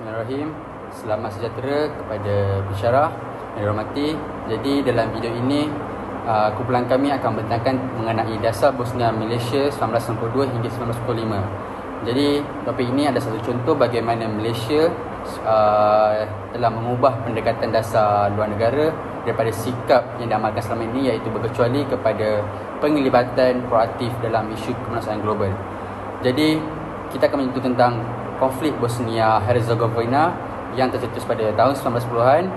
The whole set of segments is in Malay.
Bismillahirrahmanirrahim. Selamat sejahtera kepada pensyarah yang dihormati. Jadi dalam video ini kumpulan kami akan membentangkan mengenai dasar Bosnia Malaysia 1992 hingga 1945. Jadi topik ini ada satu contoh bagaimana Malaysia telah mengubah pendekatan dasar luar negara daripada sikap yang diamalkan selama ini, iaitu berkecuali kepada penglibatan proaktif dalam isu kemanusiaan global. Jadi kita akan menyentuh tentang konflik Bosnia-Herzegovina yang tercetus pada tahun 1910-an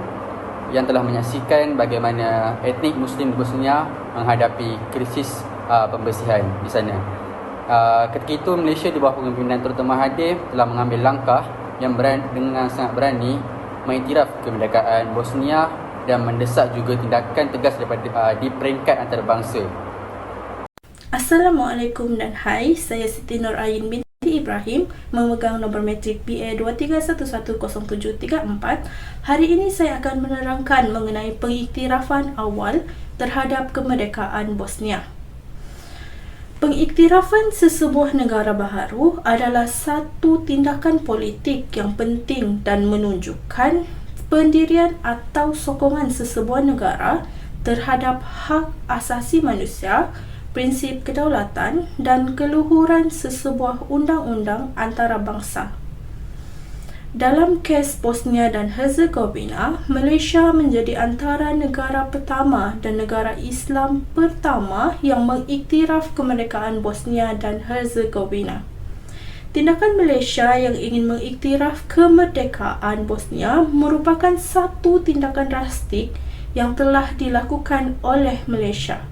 yang telah menyaksikan bagaimana etnik Muslim di Bosnia menghadapi krisis pembersihan di sana. Ketika itu Malaysia di bawah kepimpinan Tun Mahathir telah mengambil langkah yang dengan sangat berani mengiktiraf kemerdekaan Bosnia dan mendesak juga tindakan tegas daripada di peringkat antarabangsa. Assalamualaikum dan hai, saya Siti Nur Ain binti Ibrahim, memegang nombor matrik BA 23110734. Hari ini saya akan menerangkan mengenai pengiktirafan awal terhadap kemerdekaan Bosnia. Pengiktirafan sesebuah negara baharu adalah satu tindakan politik yang penting dan menunjukkan pendirian atau sokongan sesebuah negara terhadap hak asasi manusia, prinsip kedaulatan dan keluhuran sesebuah undang-undang antarabangsa. Dalam kes Bosnia dan Herzegovina, Malaysia menjadi antara negara pertama dan negara Islam pertama yang mengiktiraf kemerdekaan Bosnia dan Herzegovina. Tindakan Malaysia yang ingin mengiktiraf kemerdekaan Bosnia merupakan satu tindakan drastik yang telah dilakukan oleh Malaysia.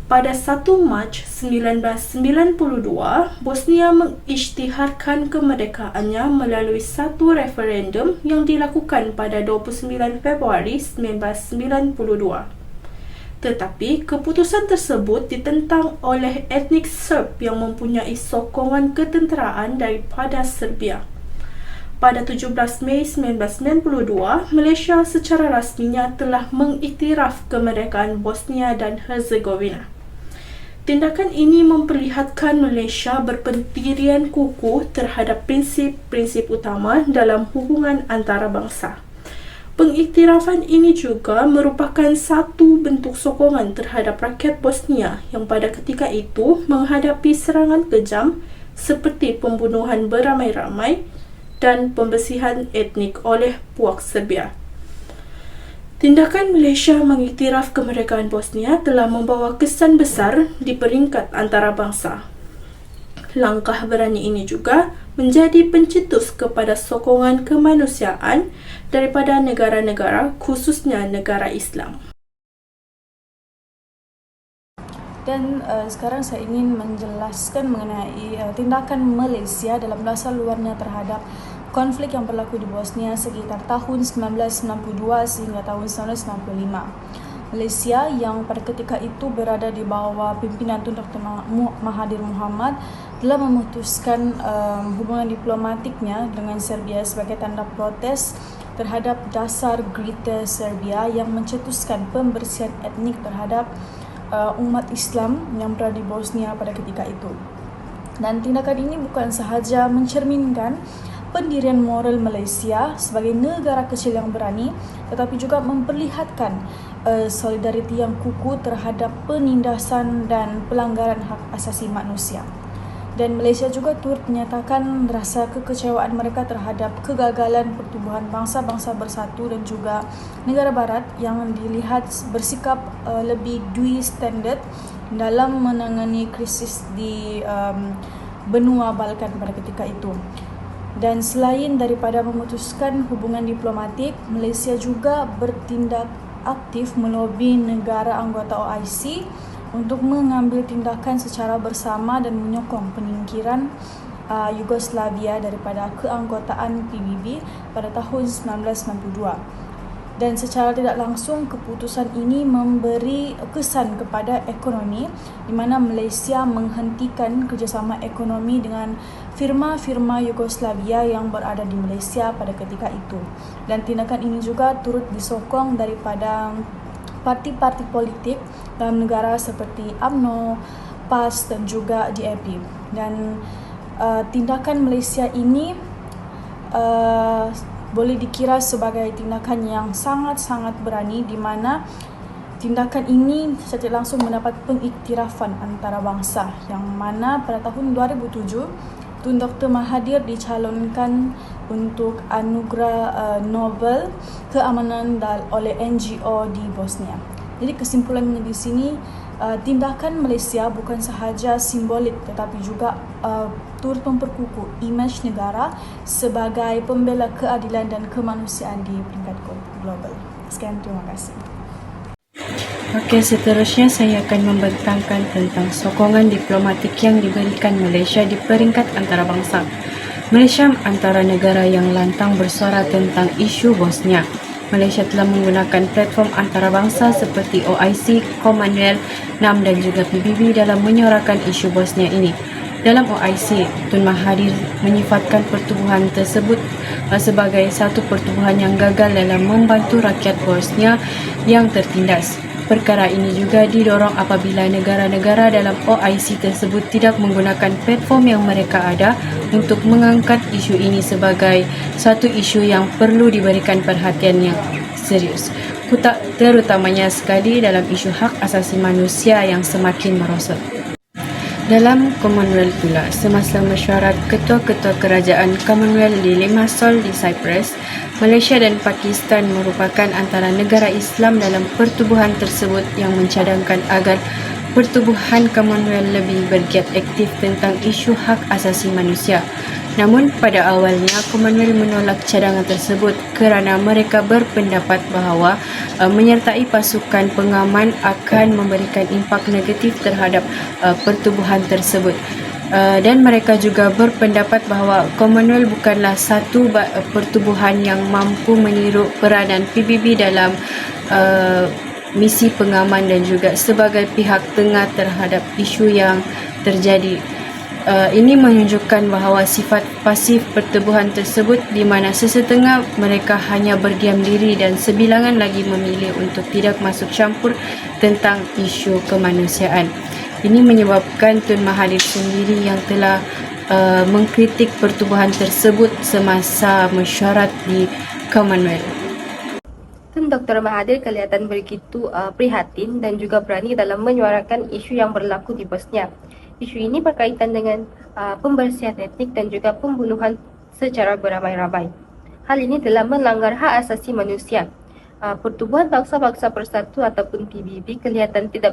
Pada 1 Mac 1992, Bosnia mengisytiharkan kemerdekaannya melalui satu referendum yang dilakukan pada 29 Februari 1992. Tetapi keputusan tersebut ditentang oleh etnik Serb yang mempunyai sokongan ketenteraan daripada Serbia. Pada 17 Mei 1992, Malaysia secara rasminya telah mengiktiraf kemerdekaan Bosnia dan Herzegovina. Tindakan ini memperlihatkan Malaysia berpendirian kukuh terhadap prinsip-prinsip utama dalam hubungan antarabangsa. Pengiktirafan ini juga merupakan satu bentuk sokongan terhadap rakyat Bosnia yang pada ketika itu menghadapi serangan kejam seperti pembunuhan beramai-ramai dan pembersihan etnik oleh puak Serbia. Tindakan Malaysia mengiktiraf kemerdekaan Bosnia telah membawa kesan besar di peringkat antarabangsa. Langkah berani ini juga menjadi pencetus kepada sokongan kemanusiaan daripada negara-negara, khususnya negara Islam. Dan sekarang saya ingin menjelaskan mengenai tindakan Malaysia dalam dasar luarnya terhadap konflik yang berlaku di Bosnia sekitar tahun 1992 sehingga tahun 1995. Malaysia yang pada ketika itu berada di bawah pimpinan Tun Dr. Mahathir Mohamad telah memutuskan hubungan diplomatiknya dengan Serbia sebagai tanda protes terhadap dasar Grita Serbia yang mencetuskan pembersihan etnik terhadap umat Islam yang berada di Bosnia pada ketika itu. Dan tindakan ini bukan sahaja mencerminkan pendirian moral Malaysia sebagai negara kecil yang berani, tetapi juga memperlihatkan solidariti yang kukuh terhadap penindasan dan pelanggaran hak asasi manusia. Dan Malaysia juga turut menyatakan rasa kekecewaan mereka terhadap kegagalan pertubuhan bangsa-bangsa bersatu dan juga negara barat yang dilihat bersikap lebih dui standard dalam menangani krisis di benua Balkan pada ketika itu. Dan selain daripada memutuskan hubungan diplomatik, Malaysia juga bertindak aktif melobi negara anggota OIC untuk mengambil tindakan secara bersama dan menyokong penyingkiran Yugoslavia daripada keanggotaan PBB pada tahun 1992. Dan secara tidak langsung keputusan ini memberi kesan kepada ekonomi di mana Malaysia menghentikan kerjasama ekonomi dengan firma-firma Yugoslavia yang berada di Malaysia pada ketika itu. Dan tindakan ini juga turut disokong daripada parti-parti politik dalam negara seperti UMNO, PAS dan juga DAP. Dan tindakan Malaysia ini boleh dikira sebagai tindakan yang sangat-sangat berani, di mana tindakan ini secara langsung mendapat pengiktirafan antarabangsa, yang mana pada tahun 2007 Tun Dr. Mahathir dicalonkan untuk anugerah Nobel keamanan oleh NGO di Bosnia. Jadi kesimpulannya di sini, tindakan Malaysia bukan sahaja simbolik tetapi juga turut memperkukuh imej negara sebagai pembela keadilan dan kemanusiaan di peringkat global. Sekian, terima kasih. Okey, seterusnya saya akan membentangkan tentang sokongan diplomatik yang diberikan Malaysia di peringkat antarabangsa. Malaysia antara negara yang lantang bersuara tentang isu Bosnia. Malaysia telah menggunakan platform antarabangsa seperti OIC, Commonwealth, NAM dan juga PBB dalam menyuarakan isu Bosnia ini. Dalam OIC, Tun Mahathir menyifatkan pertubuhan tersebut sebagai satu pertubuhan yang gagal dalam membantu rakyat Bosnia yang tertindas. Perkara ini juga didorong apabila negara-negara dalam OIC tersebut tidak menggunakan platform yang mereka ada untuk mengangkat isu ini sebagai satu isu yang perlu diberikan perhatian yang serius, terutamanya sekali dalam isu hak asasi manusia yang semakin merosot. Dalam Commonwealth pula, semasa mesyuarat ketua-ketua kerajaan Commonwealth di Limassol di Cyprus, Malaysia dan Pakistan merupakan antara negara Islam dalam pertubuhan tersebut yang mencadangkan agar pertubuhan Commonwealth lebih bergiat aktif tentang isu hak asasi manusia. Namun pada awalnya Commonwealth menolak cadangan tersebut kerana mereka berpendapat bahawa menyertai pasukan pengaman akan memberikan impak negatif terhadap pertubuhan tersebut. Dan mereka juga berpendapat bahawa Commonwealth bukanlah satu pertubuhan yang mampu meniru peranan PBB dalam misi pengaman dan juga sebagai pihak tengah terhadap isu yang terjadi. Ini menunjukkan bahawa sifat pasif pertubuhan tersebut di mana sesetengah mereka hanya berdiam diri dan sebilangan lagi memilih untuk tidak masuk campur tentang isu kemanusiaan. Ini menyebabkan Tun Mahathir sendiri yang telah mengkritik pertubuhan tersebut semasa mesyuarat di Commonwealth. Tun Dr. Mahathir kelihatan begitu prihatin dan juga berani dalam menyuarakan isu yang berlaku di Bosnia. Isu ini berkaitan dengan pembersihan etnik dan juga pembunuhan secara beramai-ramai. Hal ini telah melanggar hak asasi manusia. Pertubuhan Bangsa-Bangsa Bersatu ataupun PBB kelihatan tidak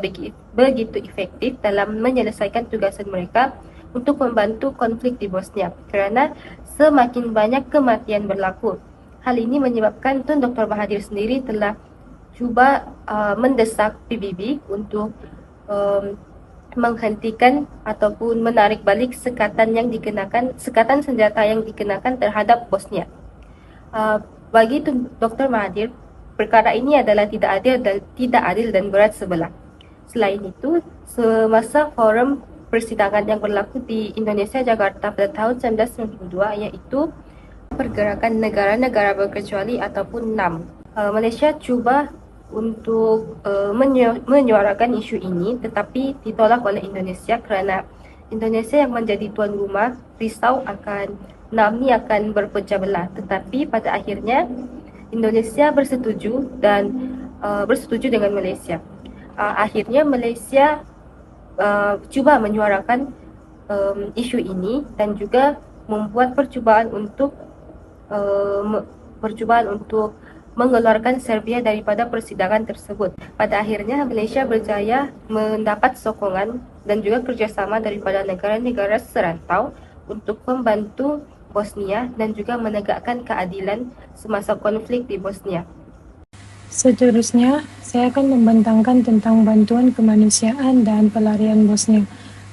begitu efektif dalam menyelesaikan tugasan mereka untuk membantu konflik di Bosnia kerana semakin banyak kematian berlaku. Hal ini menyebabkan Tun Dr. Mahathir sendiri telah cuba mendesak PBB untuk menghentikan ataupun menarik balik sekatan senjata yang dikenakan terhadap Bosnia. Bagi Dr. Mahathir, perkara ini adalah tidak adil dan berat sebelah. Selain itu, semasa forum persidangan yang berlaku di Indonesia Jakarta pada tahun 1992, iaitu Pergerakan Negara-Negara Berkecuali ataupun NAM, Malaysia cuba untuk menyuarakan isu ini tetapi ditolak oleh Indonesia kerana Indonesia yang menjadi tuan rumah risau akan NAM ni akan berpecah belah. Tetapi pada akhirnya Indonesia bersetuju dengan Malaysia. Akhirnya Malaysia cuba menyuarakan isu ini dan juga membuat percubaan untuk mengeluarkan Serbia daripada persidangan tersebut. Pada akhirnya Malaysia berjaya mendapat sokongan dan juga kerjasama daripada negara-negara serantau untuk membantu Bosnia dan juga menegakkan keadilan semasa konflik di Bosnia. Seterusnya, saya akan membentangkan tentang bantuan kemanusiaan dan pelarian Bosnia.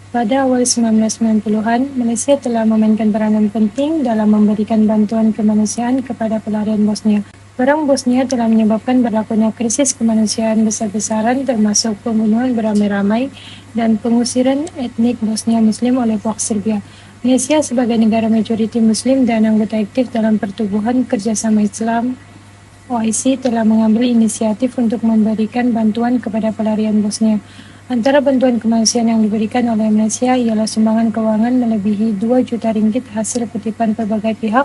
Pada awal 1990-an, Malaysia telah memainkan peranan penting dalam memberikan bantuan kemanusiaan kepada pelarian Bosnia. Perang Bosnia telah menyebabkan berlakunya krisis kemanusiaan besar-besaran termasuk pembunuhan beramai-ramai dan pengusiran etnik Bosnia Muslim oleh pihak Serbia. Malaysia sebagai negara majoriti Muslim dan anggota aktif dalam Pertubuhan Kerjasama Islam OIC telah mengambil inisiatif untuk memberikan bantuan kepada pelarian Bosnia. Antara bantuan kemanusiaan yang diberikan oleh Malaysia ialah sumbangan kewangan melebihi 2 juta ringgit hasil kutipan pelbagai pihak,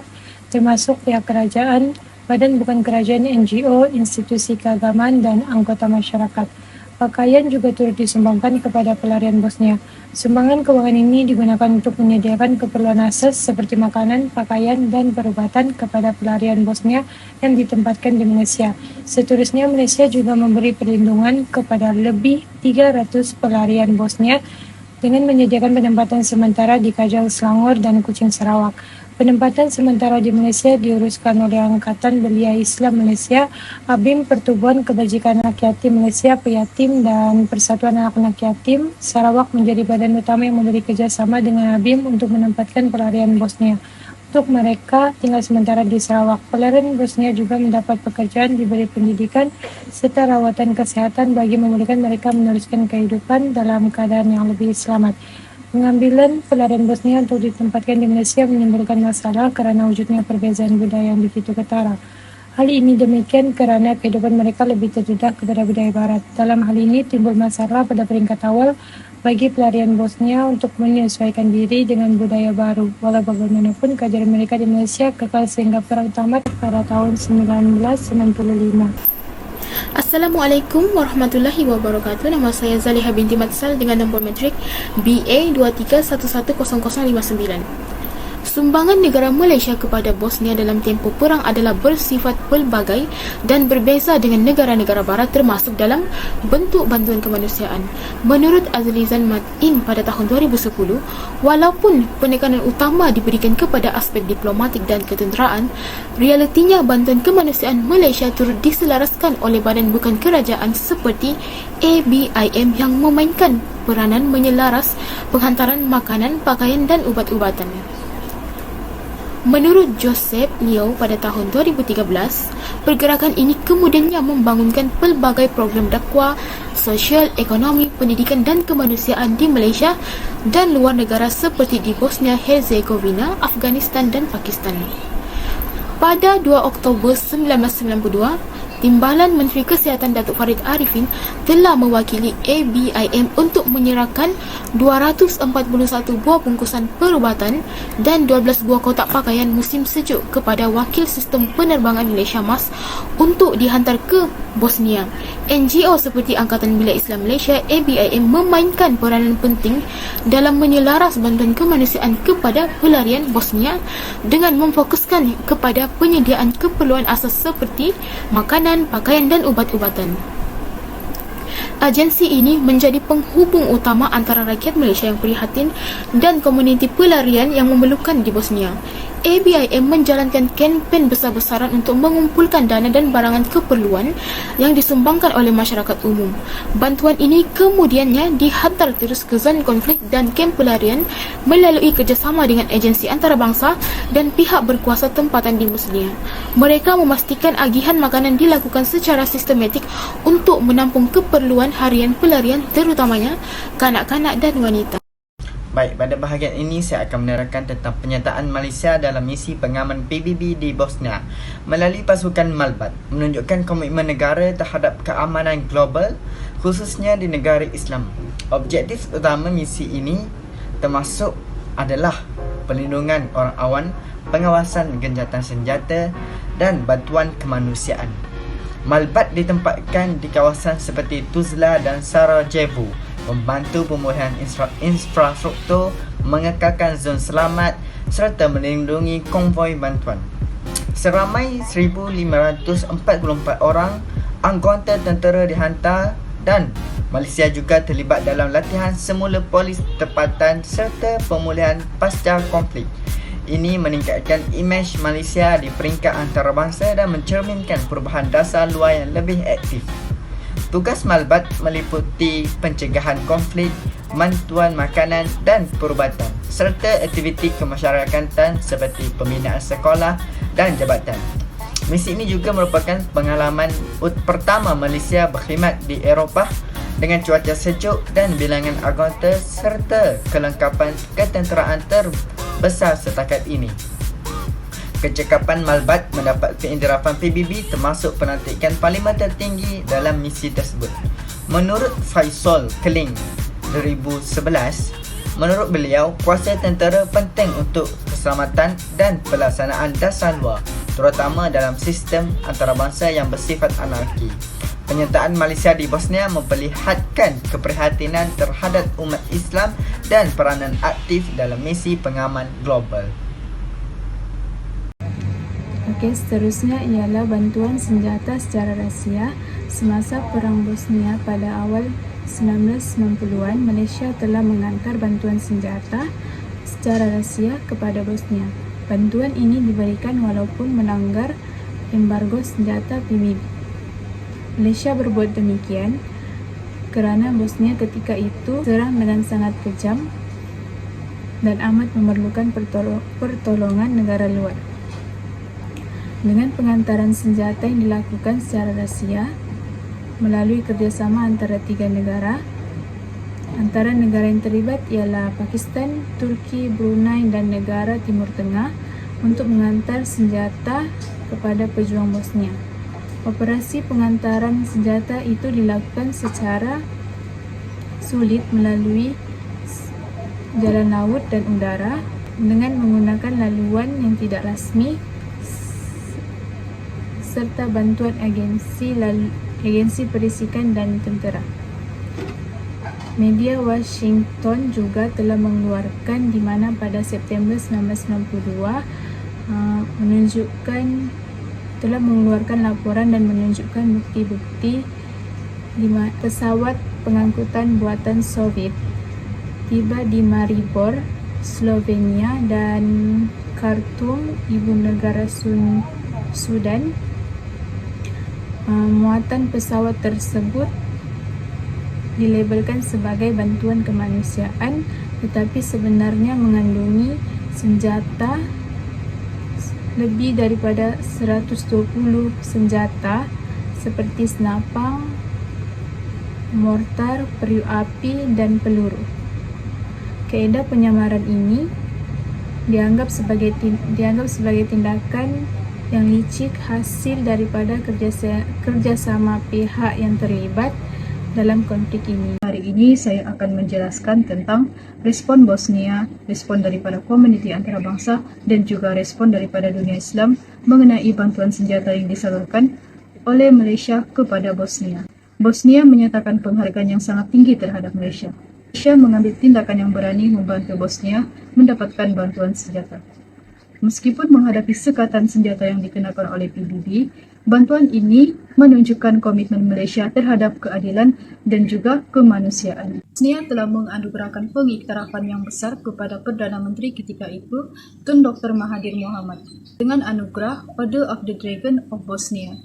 termasuk pihak kerajaan, badan bukan kerajaan, NGO, institusi keagamaan, dan anggota masyarakat. Pakaian juga turut disumbangkan kepada pelarian Bosnia. Sumbangan keuangan ini digunakan untuk menyediakan keperluan asas seperti makanan, pakaian, dan perubatan kepada pelarian Bosnia yang ditempatkan di Malaysia. Seterusnya, Malaysia juga memberi perlindungan kepada lebih 300 pelarian Bosnia dengan menyediakan penempatan sementara di Kajang, Selangor, dan Kuching, Sarawak. Penempatan sementara di Malaysia diuruskan oleh Angkatan Belia Islam Malaysia, ABIM, Pertubuhan Kebajikan Anak Yatim Malaysia, Peyatim, dan Persatuan Anak-Anak Yatim. Sarawak menjadi badan utama yang memberi kerjasama dengan ABIM untuk menempatkan pelarian Bosnia. Untuk mereka tinggal sementara di Sarawak, pelarian Bosnia juga mendapat pekerjaan, diberi pendidikan, serta rawatan kesehatan bagi memudahkan mereka meneruskan kehidupan dalam keadaan yang lebih selamat. Pengambilan pelarian Bosnia untuk ditempatkan di Malaysia menimbulkan masalah kerana wujudnya perbezaan budaya yang begitu ketara. Hal ini demikian kerana kehidupan mereka lebih terdedah kepada budaya Barat. Dalam hal ini timbul masalah pada peringkat awal bagi pelarian Bosnia untuk menyesuaikan diri dengan budaya baru. Walau bagaimanapun, keadaan mereka di Malaysia kekal sehingga perang tamat pada tahun 1995. Assalamualaikum warahmatullahi wabarakatuh. Nama saya Zaliha binti Matsal dengan nombor matrik BA 23110059. Sumbangan negara Malaysia kepada Bosnia dalam tempoh perang adalah bersifat pelbagai dan berbeza dengan negara-negara barat termasuk dalam bentuk bantuan kemanusiaan. Menurut Azlizan Matin pada tahun 2010, walaupun penekanan utama diberikan kepada aspek diplomatik dan ketenteraan, realitinya bantuan kemanusiaan Malaysia turut diselaraskan oleh badan bukan kerajaan seperti ABIM yang memainkan peranan menyelaras penghantaran makanan, pakaian dan ubat-ubatan. Menurut Joseph Liu pada tahun 2013, pergerakan ini kemudiannya membangunkan pelbagai program dakwah, sosial, ekonomi, pendidikan dan kemanusiaan di Malaysia dan luar negara seperti di Bosnia Herzegovina, Afghanistan dan Pakistan. Pada 2 Oktober 1992, Timbalan Menteri Kesihatan Datuk Farid Arifin telah mewakili ABIM untuk menyerahkan 241 buah bungkusan perubatan dan 12 buah kotak pakaian musim sejuk kepada Wakil Sistem Penerbangan Malaysia MAS untuk dihantar ke Bosnia. NGO seperti Angkatan Belia Islam Malaysia ABIM memainkan peranan penting dalam menyelaras bantuan kemanusiaan kepada pelarian Bosnia dengan memfokuskan kepada penyediaan keperluan asas seperti makanan, pakaian dan ubat-ubatan. Agensi ini menjadi penghubung utama antara rakyat Malaysia yang prihatin dan komuniti pelarian yang memerlukan di Bosnia. ABIM menjalankan kempen besar-besaran untuk mengumpulkan dana dan barangan keperluan yang disumbangkan oleh masyarakat umum. Bantuan ini kemudiannya dihantar terus ke zon konflik dan kamp pelarian melalui kerjasama dengan agensi antarabangsa dan pihak berkuasa tempatan di Bosnia. Mereka memastikan agihan makanan dilakukan secara sistematik untuk menampung keperluan harian pelarian terutamanya kanak-kanak dan wanita. Baik, pada bahagian ini saya akan menerangkan tentang penyertaan Malaysia dalam misi pengaman PBB di Bosnia melalui pasukan Malbat, menunjukkan komitmen negara terhadap keamanan global khususnya di negara Islam. Objektif utama misi ini termasuk adalah perlindungan orang awan, pengawasan genjatan senjata dan bantuan kemanusiaan. Malbat ditempatkan di kawasan seperti Tuzla dan Sarajevo, membantu pemulihan infrastruktur, mengekalkan zon selamat serta melindungi konvoi bantuan. Seramai 1,544 orang anggota tentera dihantar dan Malaysia juga terlibat dalam latihan semula polis tempatan serta pemulihan pasca konflik. Ini meningkatkan imej Malaysia di peringkat antarabangsa dan mencerminkan perubahan dasar luar yang lebih aktif. Tugas Malbat meliputi pencegahan konflik, bantuan makanan dan perubatan, serta aktiviti kemasyarakatan seperti pembinaan sekolah dan jabatan. Misi ini juga merupakan pengalaman pertama Malaysia berkhidmat di Eropah dengan cuaca sejuk dan bilangan anggota serta kelengkapan ketenteraan terbesar setakat ini. Kecekapan Malbat mendapat keintirapan PBB termasuk pelantikan parlimen tertinggi dalam misi tersebut. Menurut Faisal Keling 2011, menurut beliau, kuasa tentera penting untuk keselamatan dan pelaksanaan dasar luar, terutama dalam sistem antarabangsa yang bersifat anarki. Penyertaan Malaysia di Bosnia memperlihatkan keprihatinan terhadap umat Islam dan peranan aktif dalam misi pengaman global. Okey, seterusnya ialah bantuan senjata secara rahsia. Semasa Perang Bosnia pada awal 1990-an, Malaysia telah mengantar bantuan senjata secara rahsia kepada Bosnia. Bantuan ini diberikan walaupun melanggar embargo senjata PBB. Malaysia berbuat demikian kerana Bosnia ketika itu serang dengan sangat kejam dan amat memerlukan pertolongan negara luar. Dengan pengantaran senjata yang dilakukan secara rahsia melalui kerjasama antara 3 negara, antara negara yang terlibat ialah Pakistan, Turki, Brunei dan negara Timur Tengah untuk mengantar senjata kepada pejuang Bosnia. Operasi pengantaran senjata itu dilakukan secara sulit melalui jalan laut dan udara dengan menggunakan laluan yang tidak rasmi serta bantuan agensi perisikan dan tentera. Media Washington juga telah mengeluarkan di mana pada September 1992 telah mengeluarkan laporan dan menunjukkan bukti-bukti di pesawat pengangkutan buatan Soviet tiba di Maribor, Slovenia dan Khartoum, ibu negara Sudan. Muatan pesawat tersebut dilabelkan sebagai bantuan kemanusiaan, tetapi sebenarnya mengandungi senjata lebih daripada 120 senjata seperti senapang, mortar, periuk api dan peluru. Kaedah penyamaran ini dianggap sebagai tindakan yang licik hasil daripada kerjasama pihak yang terlibat dalam konflik ini. Hari ini saya akan menjelaskan tentang respon Bosnia, respon daripada komuniti antarabangsa dan juga respon daripada dunia Islam mengenai bantuan senjata yang disalurkan oleh Malaysia kepada Bosnia. Bosnia menyatakan penghargaan yang sangat tinggi terhadap Malaysia. Malaysia mengambil tindakan yang berani membantu Bosnia mendapatkan bantuan senjata. Meskipun menghadapi sekatan senjata yang dikenakan oleh PBB, bantuan ini menunjukkan komitmen Malaysia terhadap keadilan dan juga kemanusiaan. Bosnia telah menganugerahkan pengiktirafan yang besar kepada Perdana Menteri ketika itu, Tun Dr. Mahathir Mohamad, dengan anugerah Order of the Dragon of Bosnia.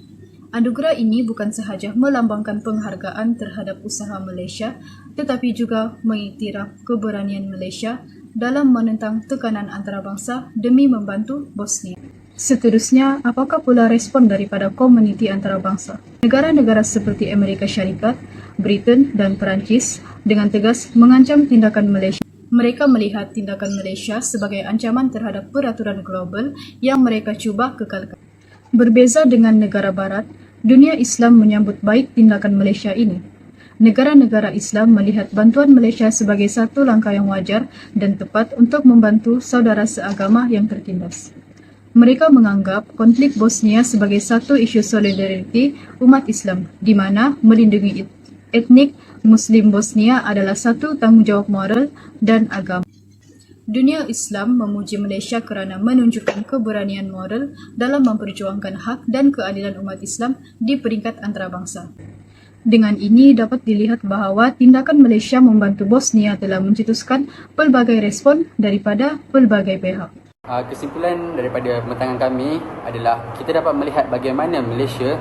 Anugerah ini bukan sahaja melambangkan penghargaan terhadap usaha Malaysia, tetapi juga mengiktiraf keberanian Malaysia dalam menentang tekanan antarabangsa demi membantu Bosnia. Seterusnya, apakah pula respon daripada komuniti antarabangsa? Negara-negara seperti Amerika Syarikat, Britain dan Perancis dengan tegas mengancam tindakan Malaysia. Mereka melihat tindakan Malaysia sebagai ancaman terhadap peraturan global yang mereka cuba kekalkan. Berbeza dengan negara barat, dunia Islam menyambut baik tindakan Malaysia ini. Negara-negara Islam melihat bantuan Malaysia sebagai satu langkah yang wajar dan tepat untuk membantu saudara seagama yang tertindas. Mereka menganggap konflik Bosnia sebagai satu isu solidariti umat Islam, di mana melindungi etnik Muslim Bosnia adalah satu tanggungjawab moral dan agama. Dunia Islam memuji Malaysia kerana menunjukkan keberanian moral dalam memperjuangkan hak dan keadilan umat Islam di peringkat antarabangsa. Dengan ini dapat dilihat bahawa tindakan Malaysia membantu Bosnia telah mencetuskan pelbagai respon daripada pelbagai pihak. Kesimpulan daripada pembentangan kami adalah kita dapat melihat bagaimana Malaysia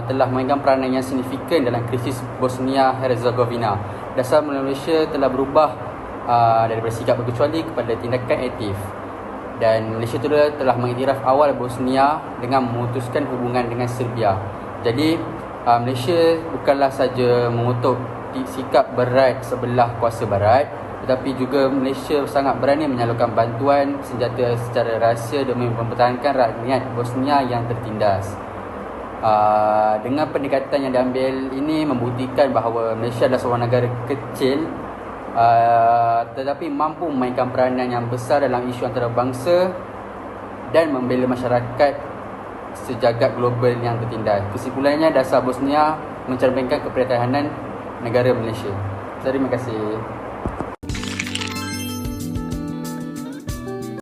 telah memainkan peranan yang signifikan dalam krisis Bosnia-Herzegovina. Dasar Malaysia telah berubah daripada sikap berkecuali kepada tindakan aktif. Dan Malaysia telah mengiktiraf awal Bosnia dengan memutuskan hubungan dengan Serbia. Jadi Malaysia bukanlah saja mengutuk sikap berat sebelah kuasa barat, tetapi juga Malaysia sangat berani menyalurkan bantuan senjata secara rahsia demi mempertahankan rakyat Bosnia yang tertindas. Dengan pendekatan yang diambil ini membuktikan bahawa Malaysia adalah sebuah negara kecil tetapi mampu memainkan peranan yang besar dalam isu antarabangsa dan membela masyarakat sejagat global yang tertindas. Kesimpulannya, dasar Bosnia mencerminkan kepertahanan negara Malaysia. Terima kasih.